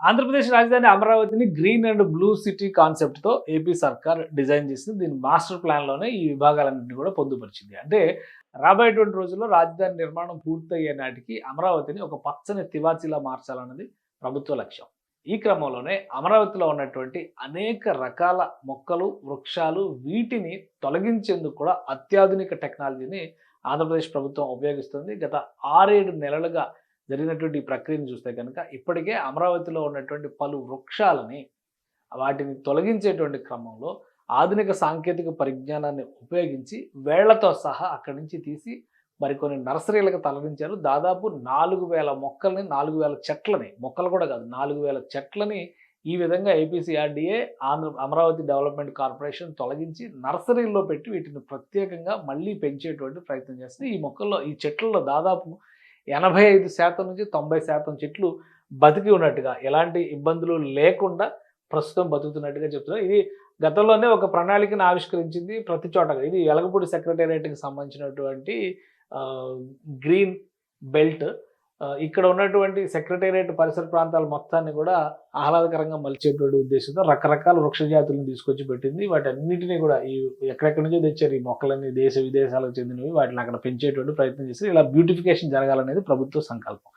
ఆంధ్రప్రదేశ్ రాజధాని అమరావతిని green and blue city కాన్సెప్ట్‌తో ఏపీ సర్కార్ డిజైన్ చేసింది. దీని మాస్టర్ ప్లాన్‌లోనే ఈ విభాగాలన్నింటిని కూడా పొందుపరిచింది. అంటే రాబోయేటువంటి రోజుల్లో రాజధాని నిర్మాణం పూర్తయ్యే నాటికి అమరావతిని ఒక పచ్చని తివాచీలా మార్చాలన్నది ప్రభుత్వ లక్ష్యం. ఈ క్రమంలోనే అమరావతిలో ఉన్నటువంటి అనేక రకాల మొక్కలు, వృక్షాలు వీటిని తొలగించేందుకు కూడా అత్యాధునిక టెక్నాలజీని ఆంధ్రప్రదేశ్ ప్రభుత్వం ఉపయోగిస్తుంది. గత 6, 7 నెలలుగా జరిగినటువంటి ఈ ప్రక్రియను చూస్తే కనుక ఇప్పటికే అమరావతిలో ఉన్నటువంటి పలు వృక్షాలని వాటిని తొలగించేటువంటి క్రమంలో ఆధునిక సాంకేతిక పరిజ్ఞానాన్ని ఉపయోగించి వేళ్లతో సహా అక్కడి నుంచి తీసి మరికొన్ని నర్సరీలకు తరలించారు. దాదాపు 4000 మొక్కల్ని, 4000 చెట్లని, మొక్కలు కూడా కాదు, 4000 చెట్లని ఈ విధంగా ఏపీసీఆర్డీఏ, అమరావతి డెవలప్మెంట్ కార్పొరేషన్ తొలగించి నర్సరీల్లో పెట్టి వీటిని ప్రత్యేకంగా మళ్ళీ పెంచేటువంటి ప్రయత్నం చేస్తుంది. ఈ మొక్కల్లో, ఈ చెట్లలో దాదాపు 85% నుంచి 90% చెట్లు బతికి ఉన్నట్టుగా, ఎలాంటి ఇబ్బందులు లేకుండా ప్రస్తుతం బతుకుతున్నట్టుగా చెప్తున్నారు. ఇది గతంలోనే ఒక ప్రణాళికను ఆవిష్కరించింది ప్రతి చోట. ఇది వెలగపూడి సెక్రటేరియట్‌కి సంబంధించినటువంటి గ్రీన్ బెల్ట్. ఇక్కడ ఉన్నటువంటి సెక్రటేరియట్ పరిసర ప్రాంతాల మొత్తాన్ని కూడా ఆహ్లాదకరంగా మలిచేటువంటి ఉద్దేశంతో రకరకాల వృక్ష జాతులను తీసుకొచ్చి పెట్టింది. వాటన్నిటిని కూడా ఎక్కడెక్కడి నుంచో తెచ్చారు ఈ మొక్కలన్నీ, దేశ విదేశాలకు చెందినవి. వాటిని అక్కడ పెంచేటువంటి ప్రయత్నం చేసి ఇలా బ్యూటిఫికేషన్ జరగాలనేది ప్రభుత్వ సంకల్పం.